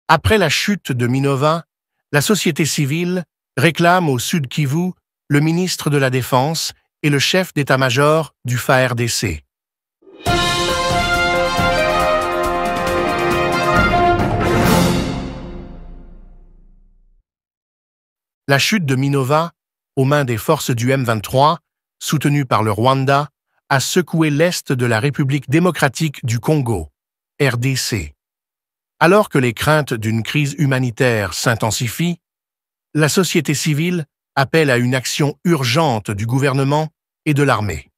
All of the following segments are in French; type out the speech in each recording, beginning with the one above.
Après la chute de Minova, la société civile réclame au Sud Kivu le ministre de la Défense et le chef d'état-major du FARDC. La chute de Minova, aux mains des forces du M23, soutenues par le Rwanda, a secoué l'Est de la République démocratique du Congo, RDC. Alors que les craintes d'une crise humanitaire s'intensifient, la société civile appelle à une action urgente du gouvernement et de l'armée.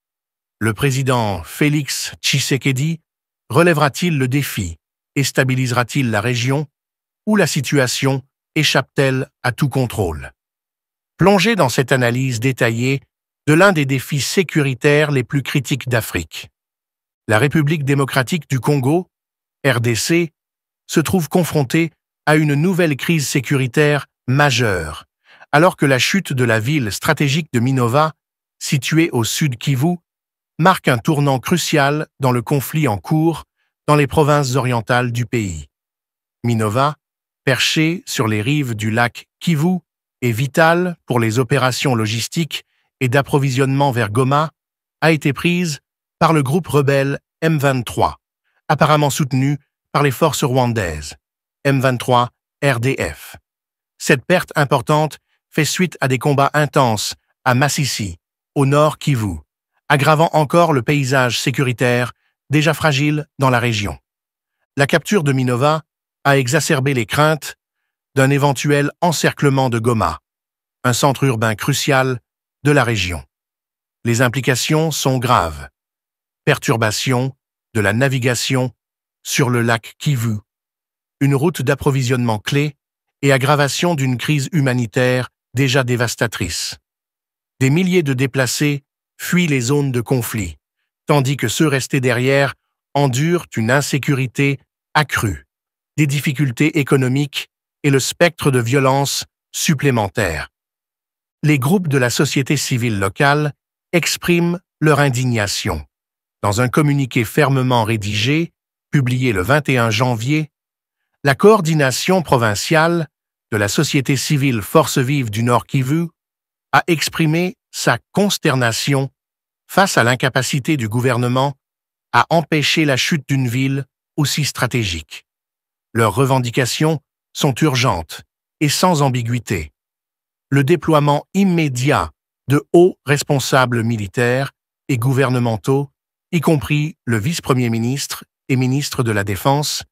Le président Félix Tshisekedi relèvera-t-il le défi et stabilisera-t-il la région, ou la situation échappe-t-elle à tout contrôle? Plongé dans cette analyse détaillée de l'un des défis sécuritaires les plus critiques d'Afrique. La République démocratique du Congo, RDC, se trouve confrontée à une nouvelle crise sécuritaire majeure, alors que la chute de la ville stratégique de Minova, située au Sud Kivu, marque un tournant crucial dans le conflit en cours dans les provinces orientales du pays. Minova, perchée sur les rives du lac Kivu, est vitale pour les opérations logistiques et d'approvisionnement vers Goma, a été prise par le groupe rebelle M23, apparemment soutenu par les forces rwandaises, M23 RDF. Cette perte importante fait suite à des combats intenses à Masisi, au nord Kivu, aggravant encore le paysage sécuritaire déjà fragile dans la région. La capture de Minova a exacerbé les craintes d'un éventuel encerclement de Goma, un centre urbain crucial de la région. Les implications sont graves. Perturbation de la navigation sur le lac Kivu, une route d'approvisionnement clé et aggravation d'une crise humanitaire déjà dévastatrice. Des milliers de déplacés fuient les zones de conflit, tandis que ceux restés derrière endurent une insécurité accrue, des difficultés économiques et le spectre de violence supplémentaire. Les groupes de la société civile locale expriment leur indignation. Dans un communiqué fermement rédigé, publié le 21 janvier, la coordination provinciale de la société civile Forces vives du Nord Kivu a exprimé sa consternation face à l'incapacité du gouvernement à empêcher la chute d'une ville aussi stratégique. Leurs revendications sont urgentes et sans ambiguïté. Le déploiement immédiat de hauts responsables militaires et gouvernementaux, y compris le vice-premier ministre et ministre de la Défense,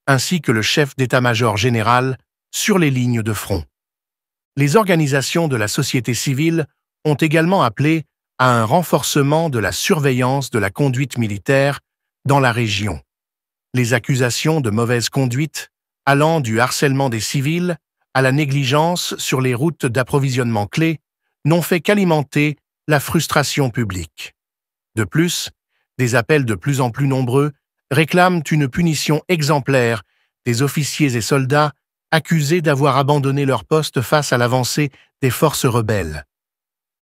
ainsi que le chef d'état-major général sur les lignes de front. Les organisations de la société civile ont également appelé à un renforcement de la surveillance de la conduite militaire dans la région. Les accusations de mauvaise conduite, allant du harcèlement des civils à la négligence sur les routes d'approvisionnement clés, n'ont fait qu'alimenter la frustration publique. De plus, des appels de plus en plus nombreux réclament une punition exemplaire des officiers et soldats accusés d'avoir abandonné leur poste face à l'avancée des forces rebelles.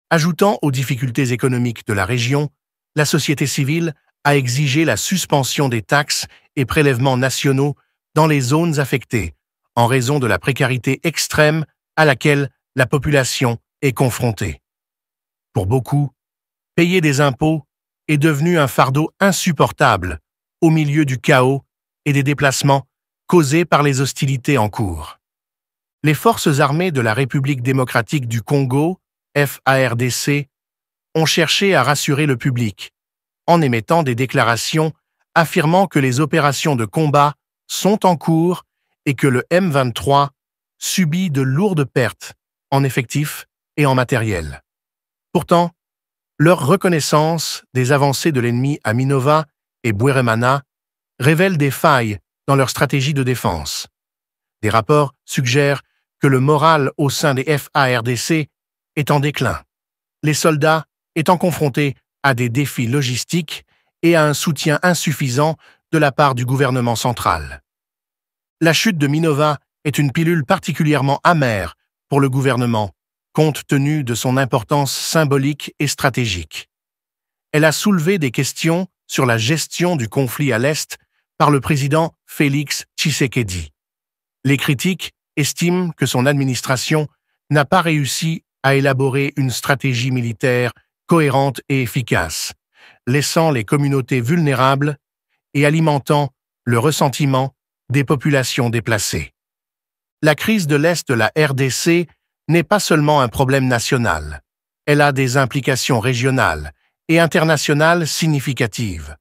Ajoutant aux difficultés économiques de la région, la société civile a exigé la suspension des taxes et prélèvements nationaux dans les zones affectées, en raison de la précarité extrême à laquelle la population est confrontée. Pour beaucoup, payer des impôts est devenu un fardeau insupportable au milieu du chaos et des déplacements causés par les hostilités en cours. Les forces armées de la République démocratique du Congo, FARDC, ont cherché à rassurer le public, en émettant des déclarations affirmant que les opérations de combat sont en cours et que le M23 subit de lourdes pertes en effectifs et en matériel. Pourtant, leur reconnaissance des avancées de l'ennemi à Minova et Bweremana révèle des failles dans leur stratégie de défense. Des rapports suggèrent que le moral au sein des FARDC est en déclin, les soldats étant confrontés à des défis logistiques et à un soutien insuffisant de la part du gouvernement central. La chute de Minova est une pilule particulièrement amère pour le gouvernement, compte tenu de son importance symbolique et stratégique. Elle a soulevé des questions sur la gestion du conflit à l'Est par le président Félix Tshisekedi. Les critiques estiment que son administration n'a pas réussi à élaborer une stratégie militaire cohérente et efficace, laissant les communautés vulnérables et alimentant le ressentiment des populations déplacées. La crise de l'Est de la RDC n'est pas seulement un problème national, elle a des implications régionales et internationales significatives.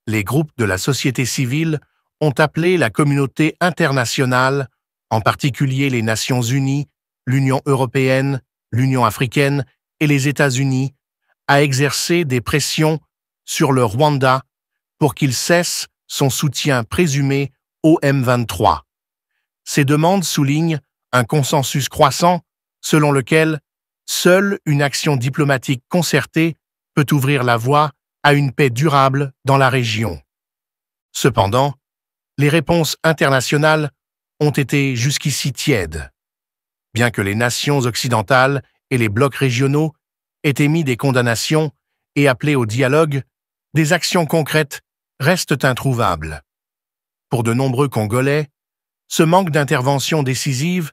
Les groupes de la société civile ont appelé la communauté internationale, en particulier les Nations unies, l'Union européenne, l'Union africaine et les États-Unis, à exercer des pressions sur le Rwanda pour qu'il cesse son soutien présumé au M23. Ces demandes soulignent un consensus croissant selon lequel seule une action diplomatique concertée peut ouvrir la voie à une paix durable dans la région. Cependant, les réponses internationales ont été jusqu'ici tièdes. Bien que les nations occidentales et les blocs régionaux aient émis des condamnations et appelé au dialogue, des actions concrètes restent introuvables. Pour de nombreux Congolais, ce manque d'intervention décisive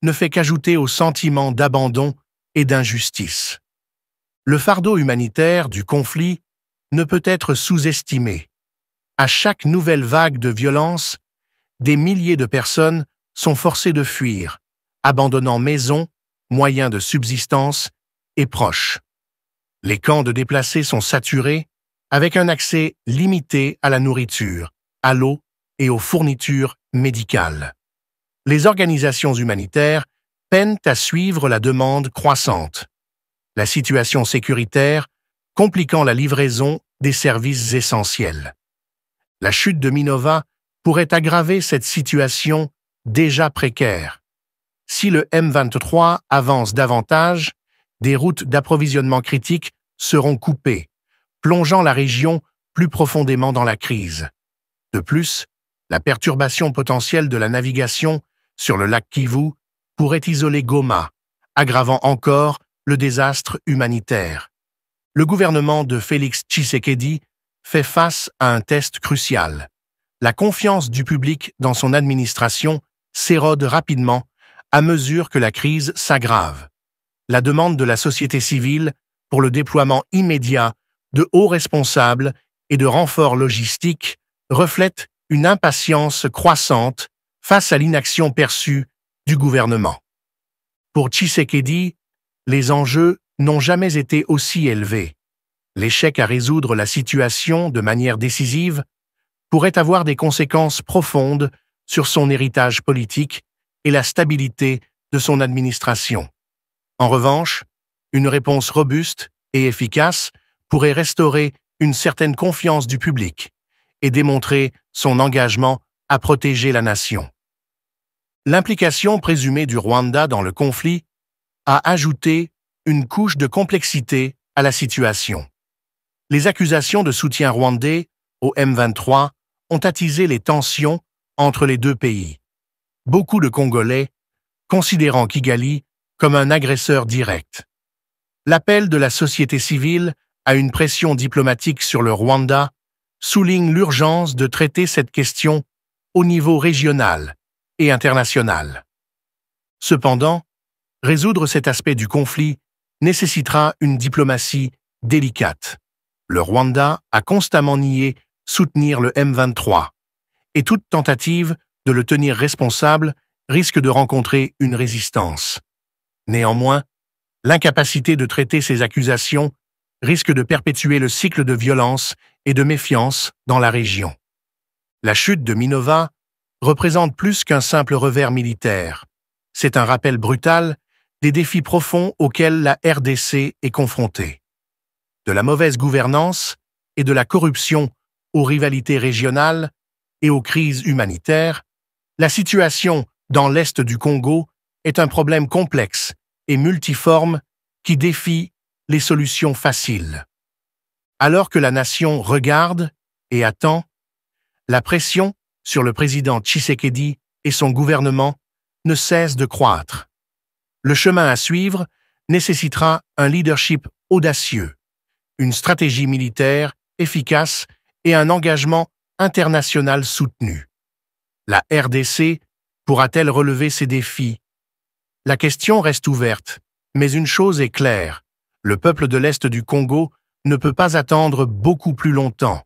ne fait qu'ajouter au sentiment d'abandon et d'injustice. Le fardeau humanitaire du conflit ne peut être sous-estimé. À chaque nouvelle vague de violence, des milliers de personnes sont forcées de fuir, abandonnant maisons, moyens de subsistance et proches. Les camps de déplacés sont saturés, avec un accès limité à la nourriture, à l'eau et aux fournitures médicales. Les organisations humanitaires peinent à suivre la demande croissante. La situation sécuritaire compliquant la livraison des services essentiels. La chute de Minova pourrait aggraver cette situation déjà précaire. Si le M23 avance davantage, des routes d'approvisionnement critiques seront coupées, plongeant la région plus profondément dans la crise. De plus, la perturbation potentielle de la navigation sur le lac Kivu pourrait isoler Goma, aggravant encore le désastre humanitaire. Le gouvernement de Félix Tshisekedi fait face à un test crucial. La confiance du public dans son administration s'érode rapidement à mesure que la crise s'aggrave. La demande de la société civile pour le déploiement immédiat de hauts responsables et de renforts logistiques reflète une impatience croissante face à l'inaction perçue du gouvernement. Pour Tshisekedi, les enjeux n'ont jamais été aussi élevés. L'échec à résoudre la situation de manière décisive pourrait avoir des conséquences profondes sur son héritage politique et la stabilité de son administration. En revanche, une réponse robuste et efficace pourrait restaurer une certaine confiance du public et démontrer son engagement à protéger la nation. L'implication présumée du Rwanda dans le conflit a ajouté une couche de complexité à la situation. Les accusations de soutien rwandais au M23 ont attisé les tensions entre les deux pays. Beaucoup de Congolais considérant Kigali comme un agresseur direct. L'appel de la société civile à une pression diplomatique sur le Rwanda souligne l'urgence de traiter cette question au niveau régional et international. Cependant, résoudre cet aspect du conflit nécessitera une diplomatie délicate. Le Rwanda a constamment nié soutenir le M23, et toute tentative de le tenir responsable risque de rencontrer une résistance. Néanmoins, l'incapacité de traiter ces accusations risque de perpétuer le cycle de violence et de méfiance dans la région. La chute de Minova représente plus qu'un simple revers militaire. C'est un rappel brutal des défis profonds auxquels la RDC est confrontée. De la mauvaise gouvernance et de la corruption aux rivalités régionales et aux crises humanitaires, la situation dans l'Est du Congo est un problème complexe et multiforme qui défie les solutions faciles. Alors que la nation regarde et attend, la pression sur le président Tshisekedi et son gouvernement ne cesse de croître. Le chemin à suivre nécessitera un leadership audacieux, une stratégie militaire efficace et un engagement international soutenu. La RDC Pourra-t-elle relever ces défis? La question reste ouverte, mais une chose est claire, le peuple de l'Est du Congo ne peut pas attendre beaucoup plus longtemps.